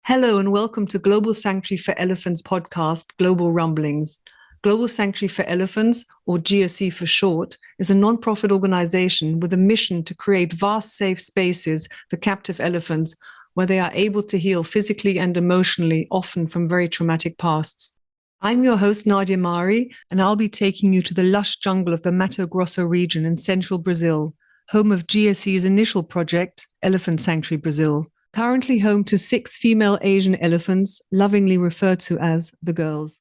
Hello and welcome to Global Sanctuary for Elephants podcast, Global Rumblings. Global Sanctuary for Elephants, or GSE for short, is a non-profit organization with a mission to create vast safe spaces for captive elephants where they are able to heal physically and emotionally, often from very traumatic pasts. I'm your host, Nadia Mari, and I'll be taking you to the lush jungle of the Mato Grosso region in central Brazil, home of GSE's initial project, Elephant Sanctuary Brazil. Currently home to 6 female Asian elephants, lovingly referred to as the girls.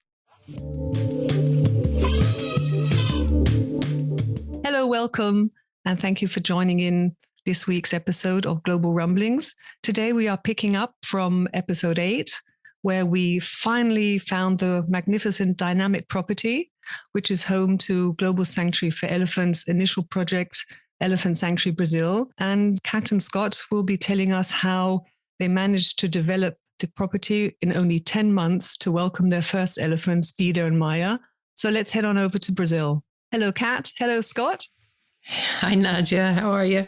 Hello, welcome, and thank you for joining in this week's episode of Global Rumblings. Today we are picking up from episode 8, where we finally found the magnificent dynamic property, which is home to Global Sanctuary for Elephants' initial project, Elephant Sanctuary Brazil. And Kat and Scott will be telling us how they managed to develop the property in only 10 months to welcome their first elephants, Guida and Maia. So let's head on over to Brazil. Hello, Kat. Hello, Scott. Hi, Nadia. How are you?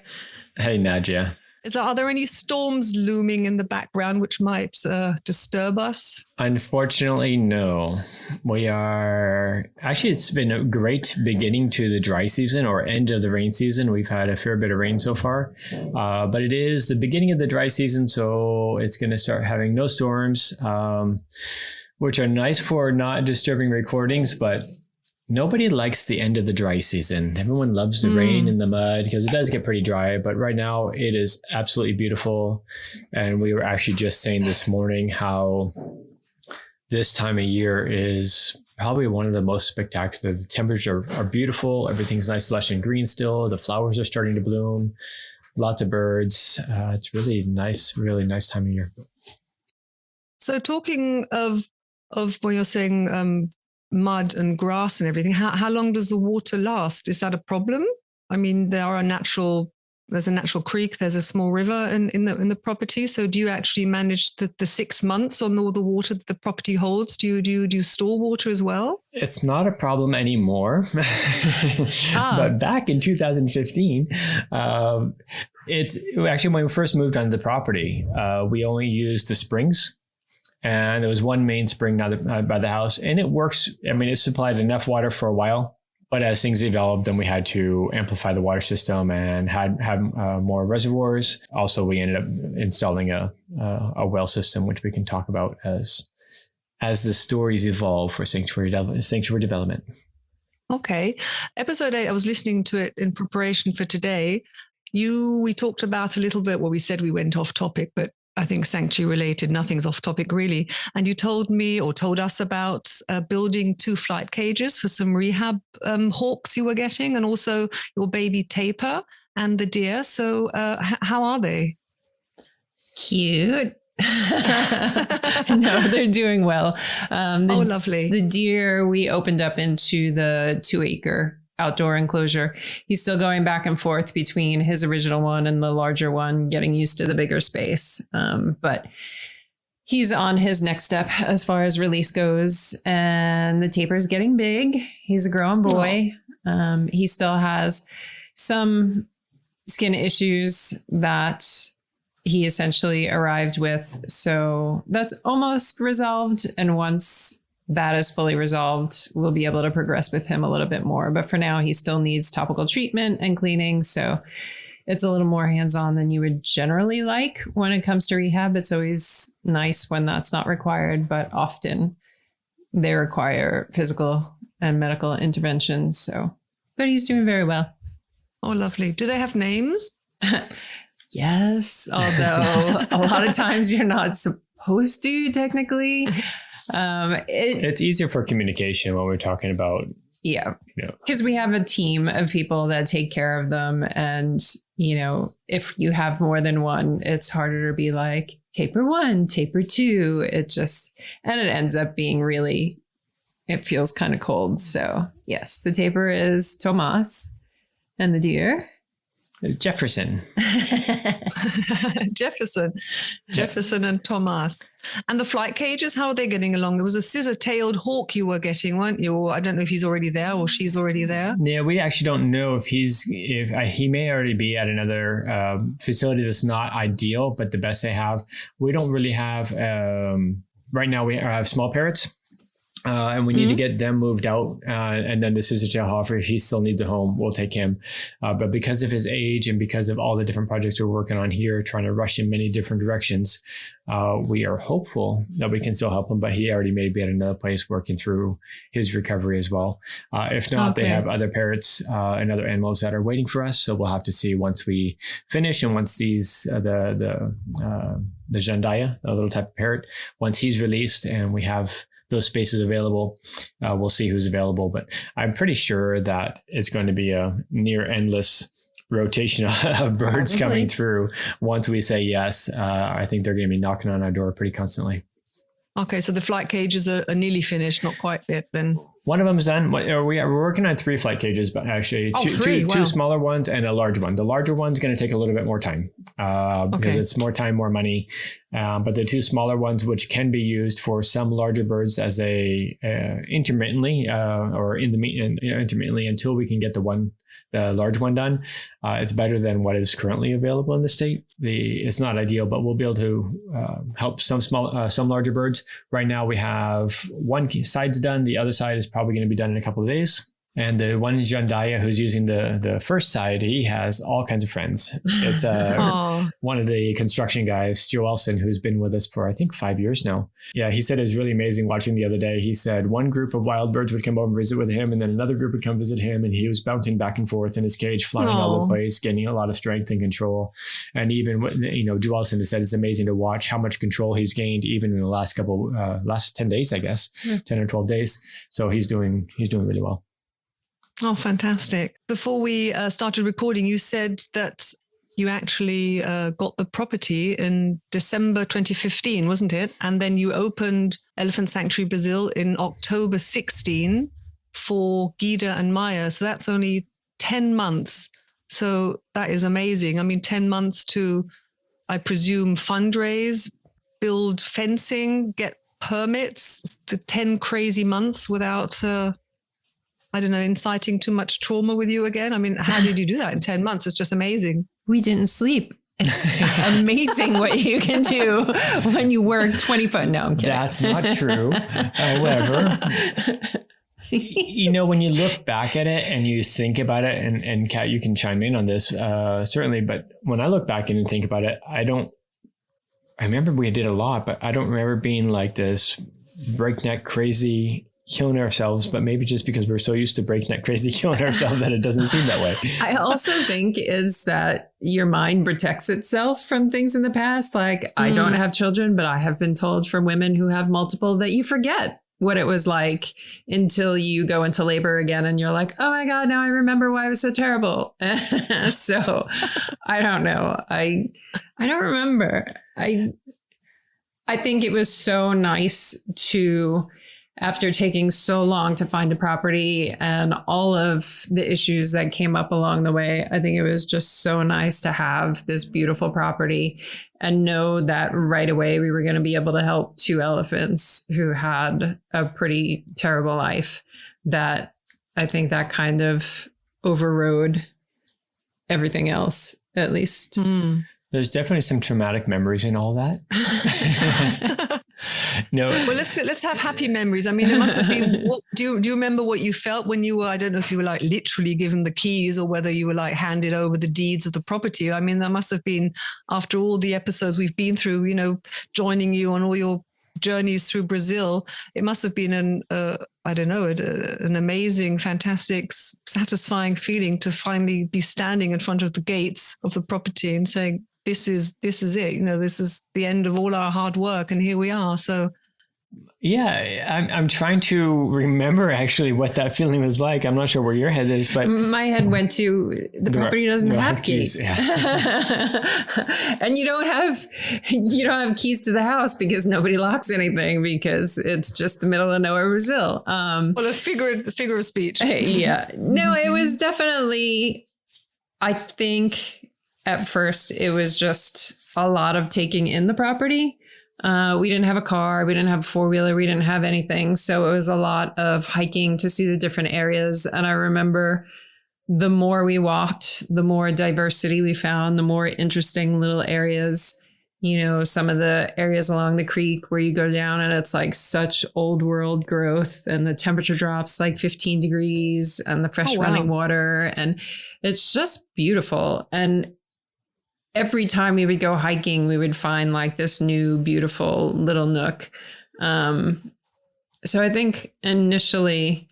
Hey, Nadia. Are there any storms looming in the background which might disturb us? Unfortunately, no. It's been a great beginning to the dry season or end of the rain season. We've had a fair bit of rain so far, but it is the beginning of the dry season. So it's going to start having no storms, which are nice for not disturbing recordings, but nobody likes the end of the dry season. Everyone loves the rain and the mud because it does get pretty dry. But right now it is absolutely beautiful. And we were actually just saying this morning how this time of year is probably one of the most spectacular. The temperatures are beautiful. Everything's nice, lush and green still. The flowers are starting to bloom. Lots of birds. It's really nice time of year. So talking of what you're saying, mud and grass and everything, how long does the water last? Is that a problem? I mean, there's a natural creek, there's a small river in the property. So do you actually manage the 6 months on all the water that the property holds? Do you store water as well? It's not a problem anymore. But back in 2015, it's actually when we first moved onto the property, we only used the springs. And there was one main spring by the house, and it works. I mean, it supplied enough water for a while, but as things evolved, then we had to amplify the water system and had more reservoirs. Also, we ended up installing a well system, which we can talk about as the stories evolve for sanctuary development. Okay. Episode 8, I was listening to it in preparation for today. We talked about a little bit, well, we said we went off topic, but I think sanctuary related, nothing's off topic really. And you told us about building 2 flight cages for some rehab hawks you were getting, and also your baby tapir and the deer. So how are they? Cute. No, they're doing well. Lovely. The deer, we opened up into the 2-acre outdoor enclosure. He's still going back and forth between his original one and the larger one, getting used to the bigger space. But he's on his next step as far as release goes. And the tapir is getting big. He's a growing boy. He still has some skin issues that he essentially arrived with. So that's almost resolved. And once that is fully resolved, we'll be able to progress with him a little bit more. But for now, he still needs topical treatment and cleaning. So it's a little more hands-on than you would generally like when it comes to rehab. It's always nice when that's not required, but often they require physical and medical intervention. But he's doing very well. Oh, lovely. Do they have names? Yes, although a lot of times you're not supposed to technically. It's easier for communication when we're talking about. Yeah, because we have a team of people that take care of them. And, if you have more than one, it's harder to be like tapir 1, tapir 2. And it ends up being it feels kind of cold. So yes, the tapir is Tomas and the deer Jefferson. Jefferson and Thomas. And the flight cages, how are they getting along? There was a scissor-tailed hawk you were getting, weren't you? Or I don't know if he's already there or she's already there. Yeah, we actually don't know if he may already be at another facility that's not ideal, but the best they have. We don't really have, right now we have small parrots. And we need to get them moved out. And then the scissor-tail hawker, if he still needs a home, we'll take him. But because of his age and because of all the different projects we're working on here, trying to rush in many different directions, we are hopeful that we can still help him. But he already may be at another place working through his recovery as well. If not, they have other parrots and other animals that are waiting for us. So we'll have to see once we finish and once these, the Jandaya, a little type of parrot, once he's released and we have those spaces available, we'll see who's available. But I'm pretty sure that it's going to be a near endless rotation of birds coming through. Once we say yes, I think they're going to be knocking on our door pretty constantly. Okay, so the flight cages are nearly finished, not quite yet then. One of them's done. We're working on 3 flight cages, but actually two smaller ones and a large one. The larger one's going to take a little bit more time because it's more time, more money. But the 2 smaller ones, which can be used for some larger birds as intermittently intermittently until we can get the large one done. It's better than what is currently available in the state. It's not ideal, but we'll be able to help some larger birds. Right now we have one side's done. The other side is probably going to be done in a couple of days. And the one Jandaya who's using the first side, he has all kinds of friends. It's one of the construction guys, Joe Elson, who's been with us for, I think, 5 years now. Yeah, he said it was really amazing watching the other day. He said one group of wild birds would come over and visit with him, and then another group would come visit him, and he was bouncing back and forth in his cage, flying all over the place, gaining a lot of strength and control. And even, Joe Elson has said it's amazing to watch how much control he's gained even in the last 10 days, I guess, 10 or 12 days. So he's doing really well. Oh, fantastic. Before we started recording, you said that you actually got the property in December 2015, wasn't it? And then you opened Elephant Sanctuary Brazil in October 16 for Guida and Maia. So that's only 10 months. So that is amazing. I mean, 10 months to, I presume, fundraise, build fencing, get permits, the 10 crazy months without... inciting too much trauma with you again. I mean, how did you do that in 10 months? It's just amazing. We didn't sleep. It's amazing what you can do when you work 20 No, I'm kidding. That's not true. However, when you look back at it and you think about it, and Kat, you can chime in on this, certainly. But when I look back and think about it, I remember we did a lot, but I don't remember being like this breakneck crazy killing ourselves, but maybe just because we're so used to breakneck crazy killing ourselves that it doesn't seem that way. I also think is that your mind protects itself from things in the past. Like I don't have children, but I have been told from women who have multiple that you forget what it was like until you go into labor again and you're like, oh my God, now I remember why it was so terrible. So I don't know. I don't remember. I think it was so nice to, after taking so long to find the property and all of the issues that came up along the way, I think it was just so nice to have this beautiful property and know that right away we were going to be able to help 2 elephants who had a pretty terrible life. That I think that kind of overrode everything else, at least. There's definitely some traumatic memories in all that. No. Well, let's have happy memories. I mean, it must have been. Do you remember what you felt when you were? I don't know if you were like literally given the keys or whether you were like handed over the deeds of the property. I mean, that must have been, after all the episodes we've been through, joining you on all your journeys through Brazil. It must have been an amazing, fantastic, satisfying feeling to finally be standing in front of the gates of the property and saying, this is it. This is the end of all our hard work, and here we are. So, yeah, I'm trying to remember actually what that feeling was like. I'm not sure where your head is, but my head went to the property doesn't have keys, and you don't have keys to the house because nobody locks anything because it's just the middle of nowhere, Brazil. Well, a figure of speech. Yeah, no, it was definitely. I think at first it was just a lot of taking in the property. We didn't have a car. We didn't have a four-wheeler. We didn't have anything. So it was a lot of hiking to see the different areas. And I remember the more we walked, the more diversity we found, the more interesting little areas. You know, some of the areas along the creek where you go down and it's like such old world growth and the temperature drops like 15 degrees and the fresh running water. And it's just beautiful. And every time we would go hiking, we would find like this new, beautiful little nook. So I think initially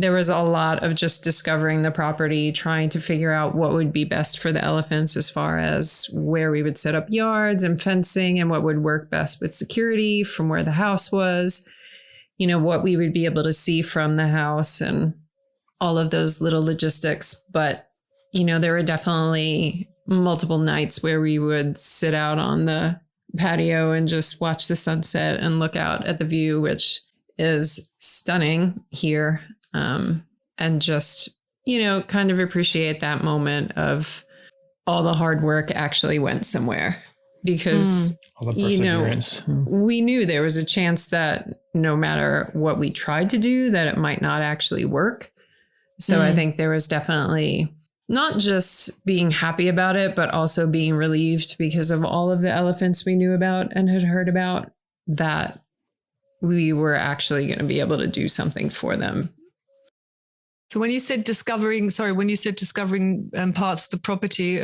there was a lot of just discovering the property, trying to figure out what would be best for the elephants as far as where we would set up yards and fencing and what would work best with security from where the house was, you know, what we would be able to see from the house and all of those little logistics. But, you know, there were definitely multiple nights where we would sit out on the patio and just watch the sunset and look out at the view, which is stunning here. And just, you know, kind of appreciate that moment of all the hard work actually went somewhere because, you know, we knew there was a chance that no matter what we tried to do, that it might not actually work. So I think there was definitely not just being happy about it, but also being relieved because of all of the elephants we knew about and had heard about, that we were actually going to be able to do something for them. So when you said discovering parts of the property,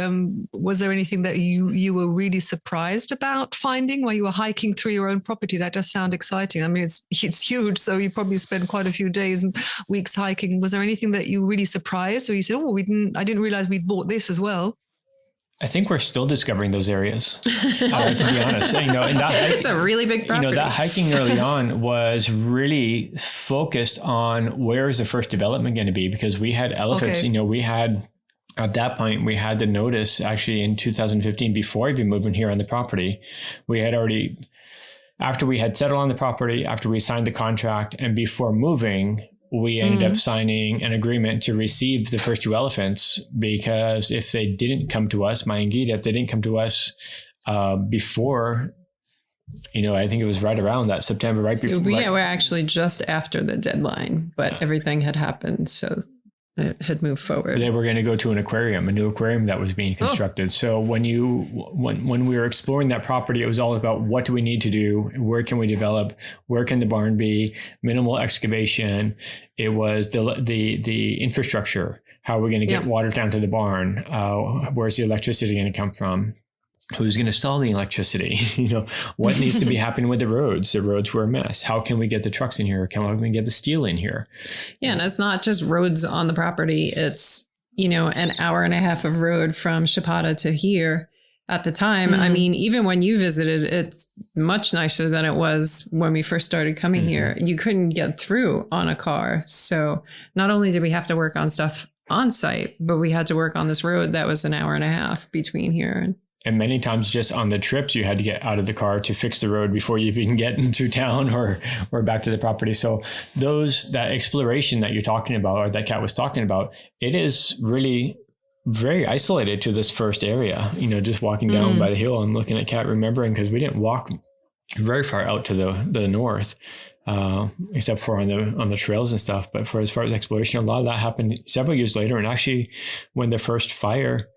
was there anything that you were really surprised about finding while you were hiking through your own property? That does sound exciting. I mean, it's huge, so you probably spend quite a few days and weeks hiking. Was there anything that you really surprised, or you said, "Oh, I didn't realize we'd bought this as well"? I think we're still discovering those areas, to be honest. You know, and it's a really big property. You know, that hiking early on was really focused on where is the first development going to be, because we had elephants. Okay. You know, we had at that point we had the notice actually in 2015 before even moving here on the property. We had already, after we had settled on the property, after we signed the contract, and before moving, we ended up signing an agreement to receive the first two elephants, because if they didn't come to us, Maya and Guida, if they didn't come to us before, you know, I think it was right around that September, right before. We were actually just after the deadline, but everything had happened. So it had moved forward. They were going to go to an aquarium, a new aquarium that was being constructed. So when we were exploring that property, it was all about what do we need to do? Where can we develop? Where can the barn be? Minimal excavation. It was the infrastructure. How are we going to get water down to the barn? Where's the electricity going to come from? Who's going to install the electricity? You know, what needs to be happening with the roads? The roads were a mess. How can we get the trucks in here? How can we get the steel in here? Yeah. And it's not just roads on the property. It's, you know, an hour and a half of road from Chapada to here at the time. I mean, even when you visited, it's much nicer than it was when we first started coming here. You couldn't get through on a car. So not only did we have to work on stuff on site, but we had to work on this road that was an hour and a half between here and many times just on the trips, you had to get out of the car to fix the road before you even get into town or back to the property. So that exploration that you're talking about, or that Kat was talking about, it is really very isolated to this first area, you know, just walking down by the hill and looking at Kat, remembering, because we didn't walk very far out to the north, except for on the trails and stuff. But for as far as exploration, a lot of that happened several years later. And actually when the first fire,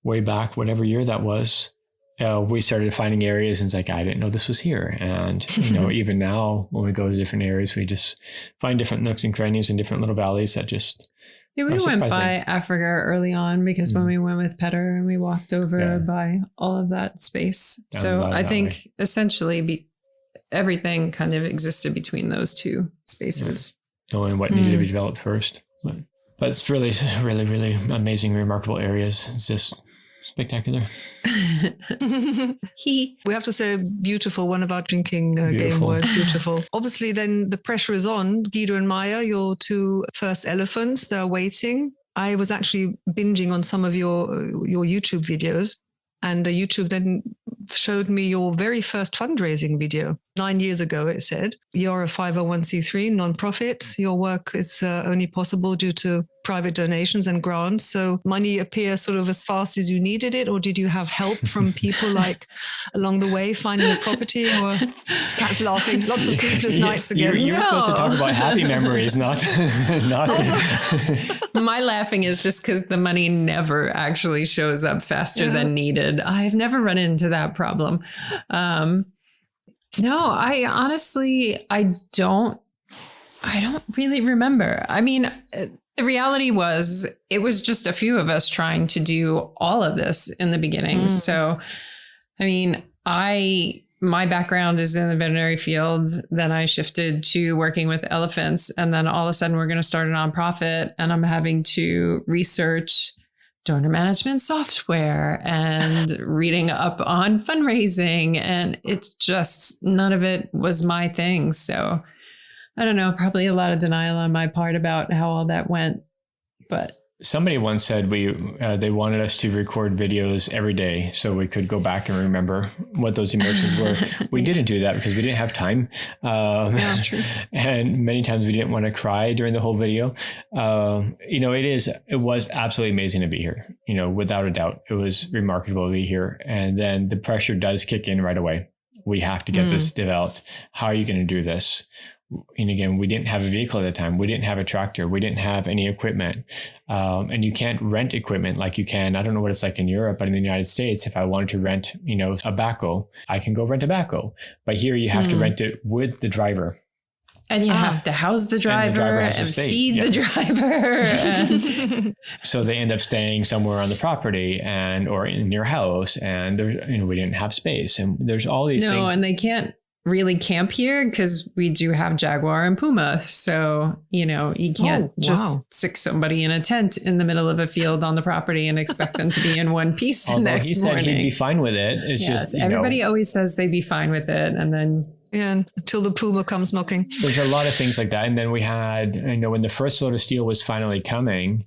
way back, whatever year that was, we started finding areas and it's like, I didn't know this was here. And, you know, even now when we go to different areas, we just find different nooks and crannies and different little valleys that just we went by Africa early on because when we went with Petter and we walked over by all of that space. So I think essentially everything kind of existed between those two spaces. Knowing what needed to be developed first. But it's really, really, really amazing, remarkable areas. It's just spectacular. We have to say beautiful, one of our drinking game words, beautiful. Obviously, then the pressure is on. Guida and Maya, your two first elephants, they're waiting. I was actually binging on some of your YouTube videos, and YouTube then showed me your very first fundraising video. 9 years ago, it said. You're a 501c3 nonprofit. Your work is only possible due to private donations and grants. So money appear sort of as fast as you needed it, or did you have help from people like along the way finding the property? Or Cat's laughing, lots of sleepless nights again. You were supposed to talk about happy memories, not. My laughing is just because the money never actually shows up faster than needed. I've never run into that problem. No, I honestly, I don't really remember. I mean, the reality was it was just a few of us trying to do all of this in the beginning. So, I mean, my background is in the veterinary field. Then I shifted to working with elephants. And then all of a sudden we're going to start a nonprofit, and I'm having to research donor management software and reading up on fundraising. And it's just, none of it was my thing. So I don't know, probably a lot of denial on my part about how all that went. But somebody once said they wanted us to record videos every day so we could go back and remember what those emotions were. We didn't do that because we didn't have time. That's true. And many times we didn't want to cry during the whole video. It was absolutely amazing to be here. Without a doubt, it was remarkable to be here. And then the pressure does kick in right away. We have to get this developed. How are you going to do this? And again, we didn't have a vehicle at the time. We didn't have a tractor. We didn't have any equipment. And you can't rent equipment like you can. I don't know what it's like in Europe, but in the United States, if I wanted to rent, a backhoe, I can go rent a backhoe. But here you have to rent it with the driver. And you have to house the driver and feed the driver. So they end up staying somewhere on the property or in your house. And there's, we didn't have space. And there's all these things. No, and they can't really camp here because we do have jaguar and puma. So, you can't stick somebody in a tent in the middle of a field on the property and expect them to be in one piece the next morning. He said he'd be fine with it. It's just, everybody always says they'd be fine with it. And then until the puma comes knocking. There's a lot of things like that. And then we had, when the first load of steel was finally coming,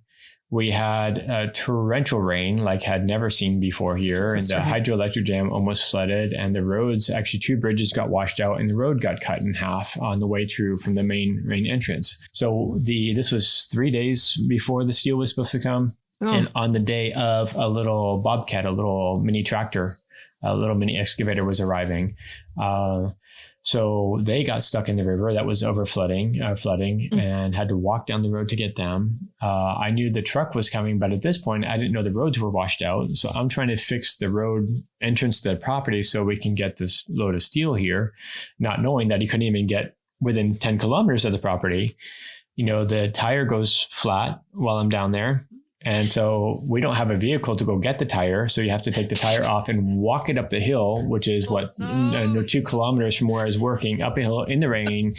we had a torrential rain like had never seen before here. That's and the hydroelectric dam almost flooded, and the roads, actually 2 bridges got washed out, and the road got cut in half on the way through from the main entrance. So this was 3 days before the steel was supposed to come. And on the day of, a little bobcat, a little mini tractor, a little mini excavator was arriving. So they got stuck in the river that was flooding, and had to walk down the road to get them. I knew the truck was coming, but at this point, I didn't know the roads were washed out. So I'm trying to fix the road entrance to the property so we can get this load of steel here, not knowing that he couldn't even get within 10 kilometers of the property. The tire goes flat while I'm down there. And so we don't have a vehicle to go get the tire. So you have to take the tire off and walk it up the hill, which is 2 kilometers from where I was working, up a hill in the rain,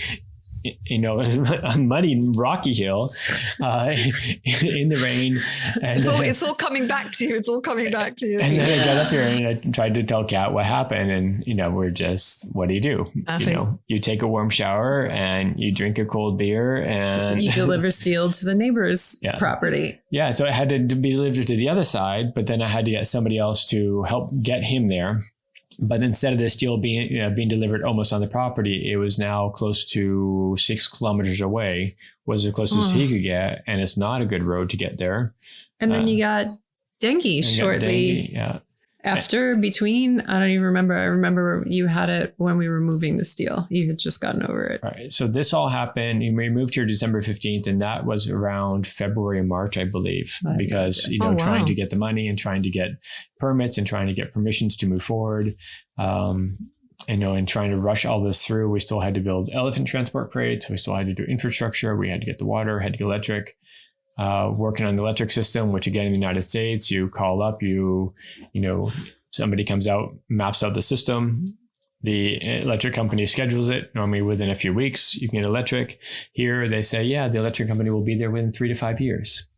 a muddy, rocky hill in the rain. And it's all coming back to you. It's all coming back to you. And then I got up here and I tried to tell Kat what happened. And, we're just, what do? You take a warm shower and you drink a cold beer and you deliver steel to the neighbor's property. Yeah. So it had to be delivered to the other side, but then I had to get somebody else to help get him there. But instead of the steel being delivered almost on the property, it was now close to 6 kilometers away, was the closest he could get. And it's not a good road to get there. And then you got dengue shortly after, between, I don't even remember. I remember you had it when we were moving the steel. You had just gotten over it. All right. So this all happened. We moved here December 15th, and that was around February and March, I believe, because, trying to get the money and trying to get permits and trying to get permissions to move forward. And trying to rush all this through, we still had to build elephant transport crates. We still had to do infrastructure. We had to get the water, had to get electric. Working on the electric system, which again, in the United States, you call up, somebody comes out, maps out the system. The electric company schedules it. Normally within a few weeks, you can get electric. Here they say, the electric company will be there within 3 to 5 years.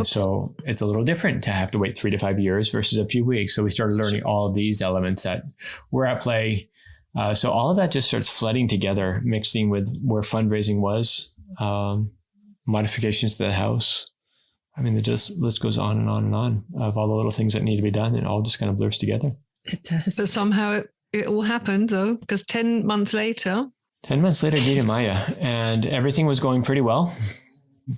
So it's a little different to have to wait 3 to 5 years versus a few weeks. So we started learning all of these elements that were at play. So all of that just starts flooding together, mixing with where fundraising was. Modifications to the house. I mean, the list goes on and on and on of all the little things that need to be done, and it all just kind of blurs together. It does. But somehow it all happened, though, because 10 months later, Guida Maia, and everything was going pretty well.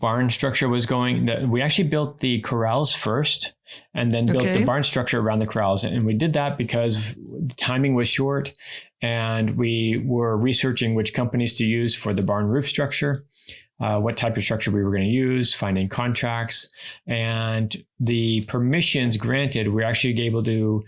barn structure was going, that we actually built the corrals first and then built the barn structure around the corrals. And we did that because the timing was short and we were researching which companies to use for the barn roof structure, what type of structure we were going to use, finding contracts, and the permissions granted. We're actually able to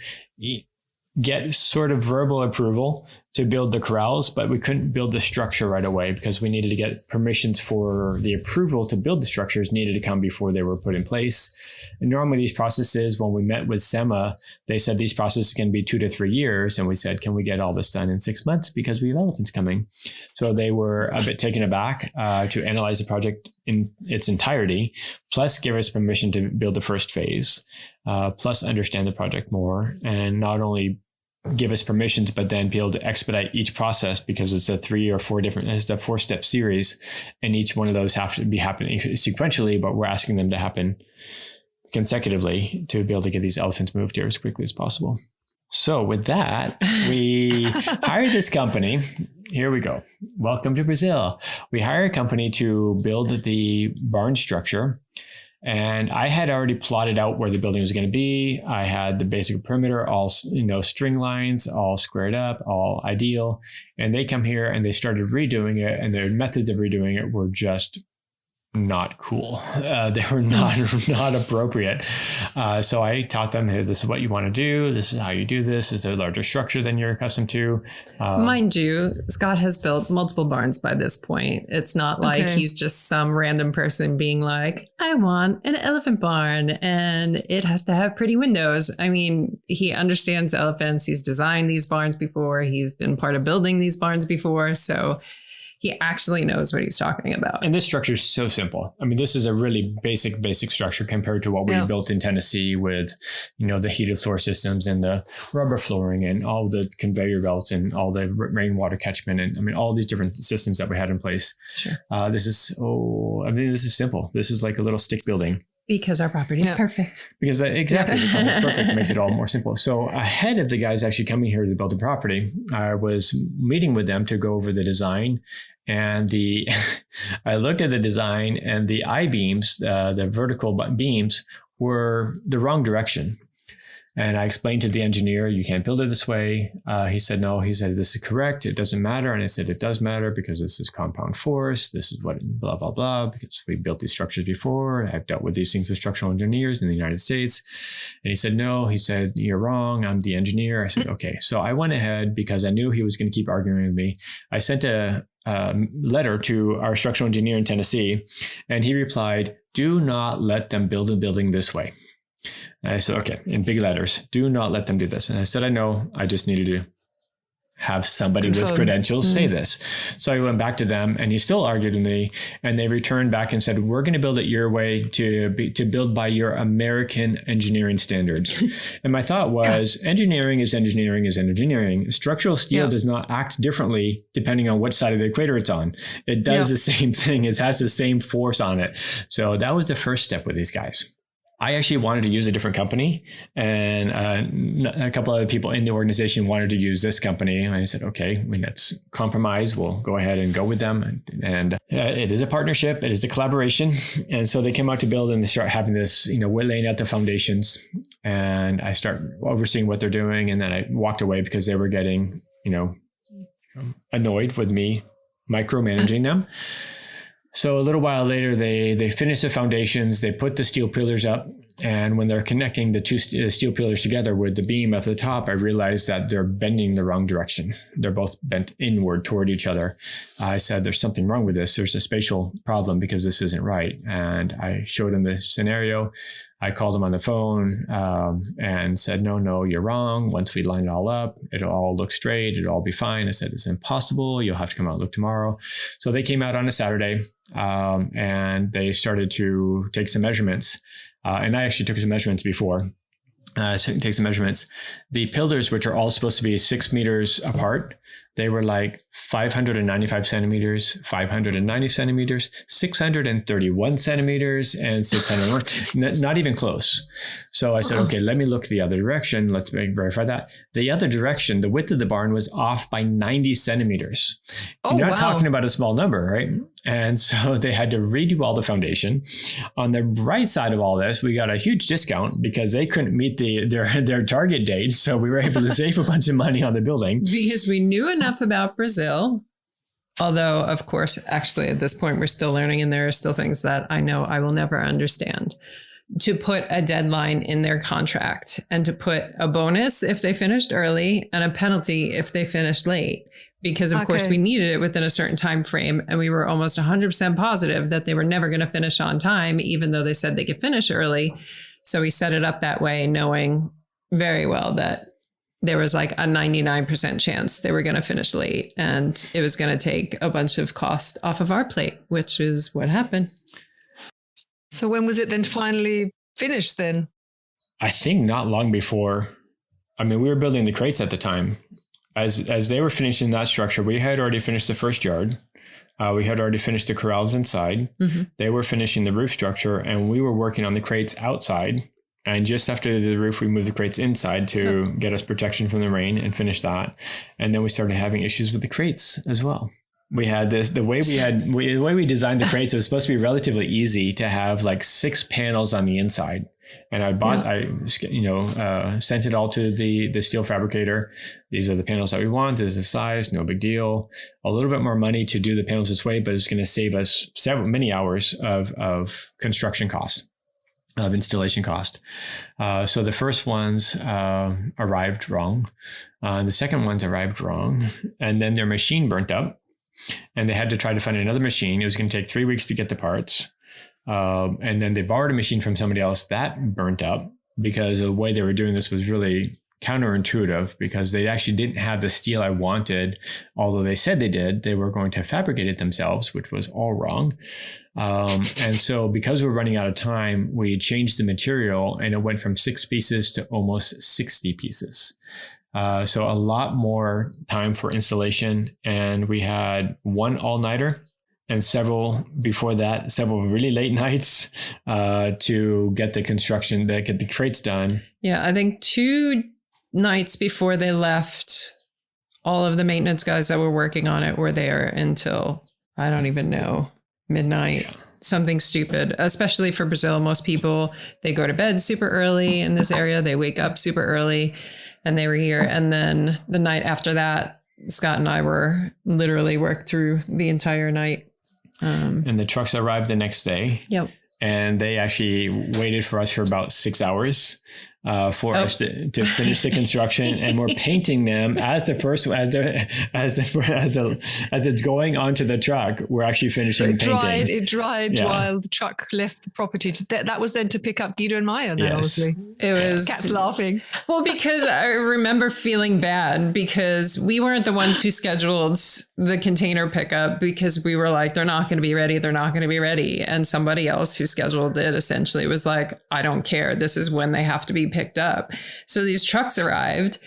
get sort of verbal approval to build the corrals, but we couldn't build the structure right away because we needed to get permissions for the approval to build the structures needed to come before they were put in place. And normally these processes, when we met with SEMA, they said these processes can be 2 to 3 years. And we said, can we get all this done in 6 months because we have elephants coming? So they were a bit taken aback to analyze the project in its entirety, plus give us permission to build the first phase, plus understand the project more, and not only give us permissions, but then be able to expedite each process because it's a 4-step series, and each one of those have to be happening sequentially, but we're asking them to happen consecutively to be able to get these elephants moved here as quickly as possible. So with that, we hired this company. Here we go. Welcome to Brazil. We hired a company to build the barn structure. And I had already plotted out where the building was going to be. I had the basic perimeter, all, string lines, all squared up, all ideal. And they come here and they started redoing it, and their methods of redoing it were just not cool. They were not appropriate. So I taught them, hey, this is what you want to do. This is how you do this. It's a larger structure than you're accustomed to. Mind you, Scott has built multiple barns by this point. It's not like he's just some random person being like, I want an elephant barn and it has to have pretty windows. I mean, he understands elephants. He's designed these barns before. He's been part of building these barns before. So he actually knows what he's talking about. And this structure is so simple. I mean, this is a really basic structure compared to what we built in Tennessee with, the heated floor systems and the rubber flooring and all the conveyor belts and all the rainwater catchment. And I mean, all these different systems that we had in place. Sure. This is simple. This is like a little stick building. Because our property is perfect. Because exactly, it's perfect. It makes it all more simple. So ahead of the guys actually coming here to build the property, I was meeting with them to go over the design. And I looked at the design, and the I-beams, the vertical beams, were the wrong direction. And I explained to the engineer, you can't build it this way. He said, no. He said, this is correct. It doesn't matter. And I said, it does matter because this is compound force. This is what blah, blah, blah, because we built these structures before. I've dealt with these things with structural engineers in the United States. And he said, no. He said, you're wrong. I'm the engineer. I said, okay. So I went ahead because I knew he was going to keep arguing with me. I sent a letter to our structural engineer in Tennessee, and he replied, do not let them build a building this way. And I said, okay, in big letters, do not let them do this. And I said, I know, I just needed to have somebody with credentials say this. So I went back to them, and he still argued with me, and they returned back and said, we're going to build it your way to build by your American engineering standards. And my thought was, engineering is engineering is engineering. Structural steel does not act differently depending on what side of the equator it's on. It does the same thing. It has the same force on it. So that was the first step with these guys. I actually wanted to use a different company, and a couple other people in the organization wanted to use this company. And I said, okay, let's compromise. We'll go ahead and go with them. And it is a partnership. It is a collaboration. And so they came out to build, and they start having this, we're laying out the foundations, and I start overseeing what they're doing. And then I walked away because they were getting, annoyed with me micromanaging them. So a little while later, they finished the foundations, they put the steel pillars up, and when they're connecting the two steel pillars together with the beam at the top, I realized that they're bending the wrong direction. They're both bent inward toward each other. I said, there's something wrong with this. There's a spatial problem because this isn't right. And I showed them the scenario. I called them on the phone and said, no, you're wrong. Once we line it all up, it'll all look straight. It'll all be fine. I said, it's impossible. You'll have to come out and look tomorrow. So they came out on a Saturday. And they started to take some measurements. And I actually took some measurements before. Take some measurements. the pillars, which are all supposed to be 6 meters apart, they were like 595 centimeters, 590 centimeters, 631 centimeters, and 601. Not even close. So I said, okay, let me look the other direction. Let's verify that. The other direction, the width of the barn was off by 90 centimeters. Oh, You're not wow. talking about a small number, right? And so they had to redo all the foundation. On the right side of all this, we got a huge discount because they couldn't meet their target date. So we were able to save a bunch of money on the building. Because we knew enough about Brazil. Although, of course, actually, at this point, we're still learning, and there are still things that I know I will never understand. To put a deadline in their contract and to put a bonus if they finished early and a penalty if they finished late. Because, of course, we needed it within a certain time frame. And we were almost 100% positive that they were never going to finish on time, even though they said they could finish early. So we set it up that way, knowing very well that there was like a 99% chance they were going to finish late. And it was going to take a bunch of cost off of our plate, which is what happened. So when was it then finally finished then? I think not long before. I mean, we were building the crates at the time. As they were finishing that structure, we had already finished the first yard. We had already finished the corrals inside. Mm-hmm. They were finishing the roof structure, and we were working on the crates outside. And just after the roof, we moved the crates inside to get us protection from the rain and finish that. And then we started having issues with the crates as well. We had the way we designed the crates, it was supposed to be relatively easy to have like 6 panels on the inside. And I sent it all to the steel fabricator. These are the panels that we want. This is the size, no big deal. A little bit more money to do the panels this way, but it's going to save us many hours of construction costs, of installation cost. So the first ones arrived wrong. The second ones arrived wrong. And then their machine burnt up. And they had to try to find another machine. It was going to take 3 weeks to get the parts. And then they borrowed a machine from somebody else that burnt up because the way they were doing this was really counterintuitive because they actually didn't have the steel I wanted. Although they said they did, they were going to fabricate it themselves, which was all wrong. And so because we were running out of time, we changed the material and it went from 6 pieces to almost 60 pieces. So a lot more time for installation. And we had one all-nighter and several really late nights to get the construction, get the crates done. Yeah, I think 2 nights before they left, all of the maintenance guys that were working on it were there until, I don't even know, midnight. Yeah. Something stupid, especially for Brazil. Most people, they go to bed super early in this area. They wake up super early, and they were here. And then the night after that, Scott and I were literally worked through the entire night. And the trucks arrived the next day. Yep. And they actually waited for us for about 6 hours for us to finish the construction, and we're painting them as it's going onto the truck. We're actually finishing painting. It dried while the truck left the property. That was then to pick up Guida and Maia. Then obviously it was cats laughing. Well, because I remember feeling bad because we weren't the ones who scheduled the container pickup because we were like, they're not going to be ready. They're not going to be ready. And somebody else who scheduled it essentially was like, I don't care. This is when they have to be picked up. So these trucks arrived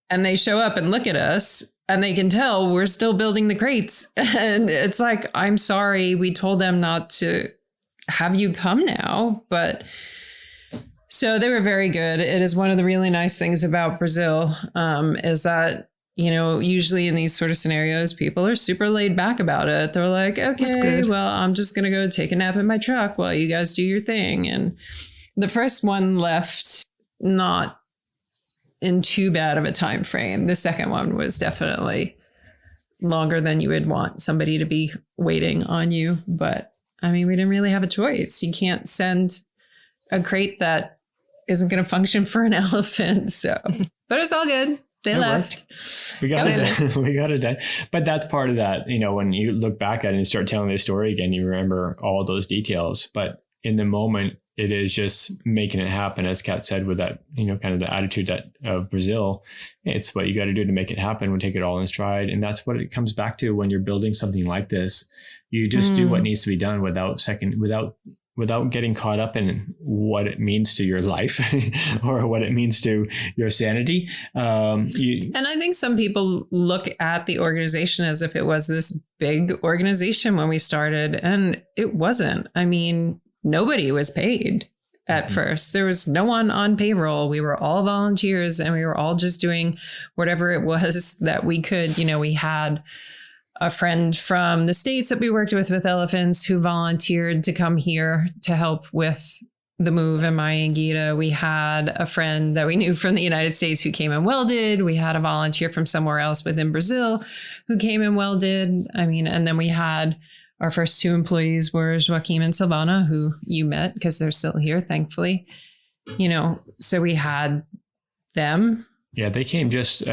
and they show up and look at us and they can tell we're still building the crates. And it's like, I'm sorry. We told them not to have you come now, but so they were very good. It is one of the really nice things about Brazil is that, usually in these sort of scenarios, people are super laid back about it. They're like, okay, well, I'm just going to go take a nap in my truck while you guys do your thing. And the first one left not in too bad of a time frame. The second one was definitely longer than you would want somebody to be waiting on you. But I mean, we didn't really have a choice. You can't send a crate that isn't going to function for an elephant. So, but it's all good. They left. We got it done. We got it done. But that's part of that. When you look back at it and start telling the story again, you remember all those details. But in the moment, it is just making it happen, as Kat said, with that, kind of the attitude of Brazil. It's what you got to do to make it happen. We'll take it all in stride. And that's what it comes back to when you're building something like this. You just do what needs to be done without without getting caught up in what it means to your life or what it means to your sanity. And I think some people look at the organization as if it was this big organization when we started, and it wasn't. I mean, nobody was paid at first. There was no one on payroll. We were all volunteers, and we were all just doing whatever it was that we could. You know, we had a friend from the States that we worked with elephants who volunteered to come here to help with the move and Maya and Guida. We had a friend that we knew from the United States who came and welded. We had a volunteer from somewhere else within Brazil who came and welded. I mean, and then we had our first two employees were Joaquim and Silvana, who you met because they're still here, thankfully. You know, so we had them. Yeah, they came just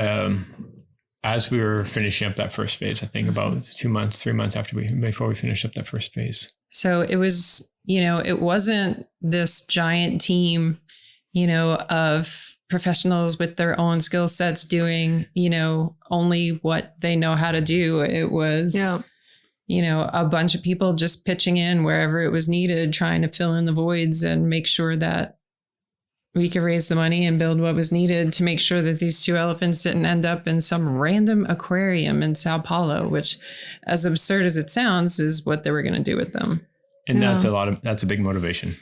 as we were finishing up that first phase, I think about 2 months, 3 months before we finished up that first phase. So it was, you know, it wasn't this giant team, you know, of professionals with their own skill sets doing, you know, only what they know how to do. It was, you know, a bunch of people just pitching in wherever it was needed, trying to fill in the voids and make sure that we could raise the money and build what was needed to make sure that these two elephants didn't end up in some random aquarium in Sao Paulo, which, as absurd as it sounds, is what they were going to do with them. And that's a big motivation,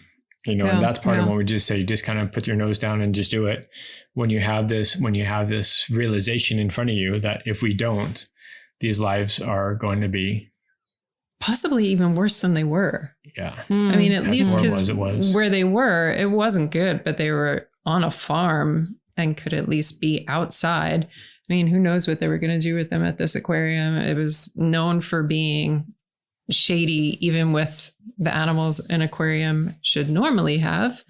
you know, and that's part of what we just say, you just kind of put your nose down and just do it. When you have this realization in front of you that if we don't, these lives are going to be possibly even worse than they were. Yeah. I mean, at least because was. Where they were, it wasn't good, but they were on a farm and could at least be outside. I mean, who knows what they were going to do with them at this aquarium. It was known for being shady, even with the animals an aquarium should normally have.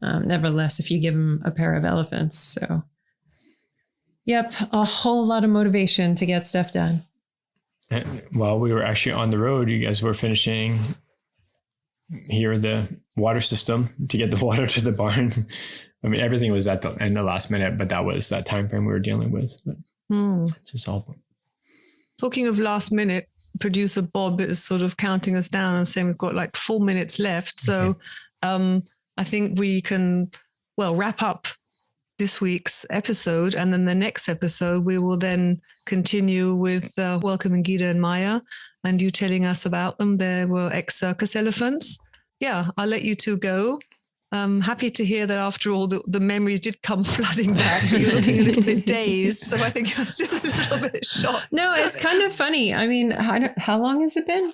Nevertheless, if you give them a pair of elephants. So, yep, a whole lot of motivation to get stuff done. And while we were actually on the road, you guys were finishing here the water system to get the water to the barn. I mean, everything was at the end of the last minute, but that was that time frame we were dealing with. It's just all. Talking of last minute, producer Bob is sort of counting us down and saying we've got like 4 minutes left. So I think we can, wrap up this week's episode, and then the next episode we will then continue with welcoming Guida and Maya and you telling us about them. There were ex-circus elephants. Yeah, I'll let you two go. Happy to hear that after all the memories did come flooding back, but you're looking a little bit dazed, so I think you're still a little bit shocked. No, it's kind of funny. I mean, how long has it been?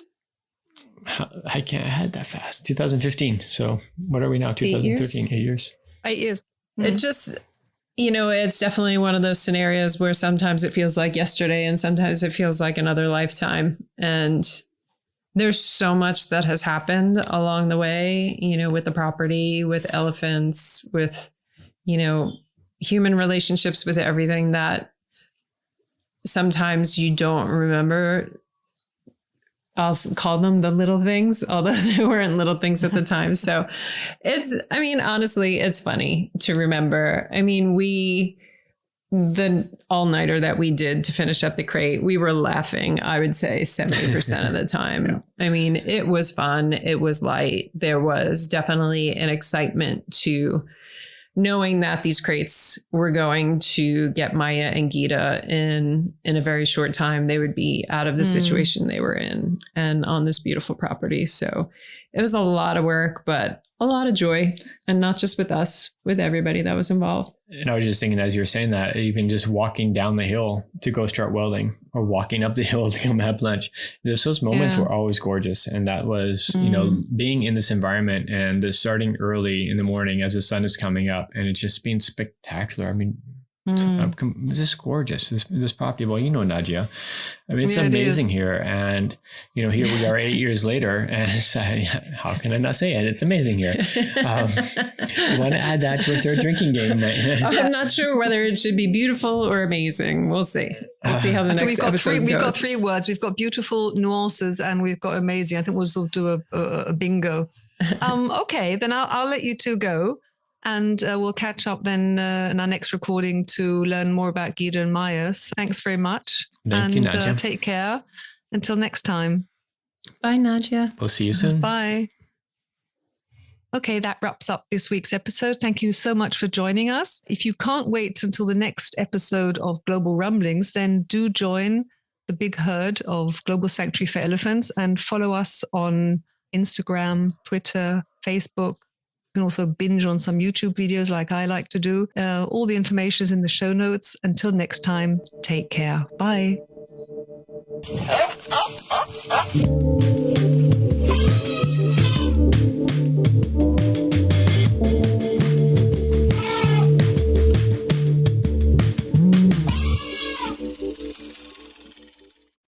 I can't add that fast. 2015. So what are we now? 2013, 8 years. 8 years. It just, you know, it's definitely one of those scenarios where sometimes it feels like yesterday and sometimes it feels like another lifetime. And there's so much that has happened along the way, you know, with the property, with elephants, with, you know, human relationships, with everything that sometimes you don't remember. I'll call them the little things, although they weren't little things at the time. So honestly, it's funny to remember. I mean, the all-nighter that we did to finish up the crate, we were laughing, I would say 70% of the time. Yeah. I mean, it was fun. It was light. There was definitely an excitement to knowing that these crates were going to get Maya and Guida in a very short time. They would be out of the situation they were in and on this beautiful property. So it was a lot of work, but a lot of joy, and not just with us, with everybody that was involved. And I was just thinking, as you're saying that, even just walking down the hill to go start welding or walking up the hill to come have lunch, those moments were always gorgeous. And that was, you know, being in this environment and the starting early in the morning as the sun is coming up and it's just being spectacular. I mean, this is gorgeous. This property. Well, you know, Nadia, I mean, it's amazing here. And, you know, here we are 8 years later and how can I not say it? It's amazing here. You want to add that to a third drinking game night? I'm not sure whether it should be beautiful or amazing. We'll see. We'll see how the next episode goes. We've got 3 words. We've got beautiful, nuances, and we've got amazing. I think we'll sort of do a bingo. Okay, then I'll let you two go. And we'll catch up then in our next recording to learn more about Guida and Maya. So thanks very much. Thank you, Nadia. Take care. Until next time. Bye, Nadia. We'll see you soon. Bye. Okay, that wraps up this week's episode. Thank you so much for joining us. If you can't wait until the next episode of Global Rumblings, then do join the big herd of Global Sanctuary for Elephants and follow us on Instagram, Twitter, Facebook. You can also binge on some YouTube videos like I like to do. All the information is in the show notes. Until next time, take care. Bye.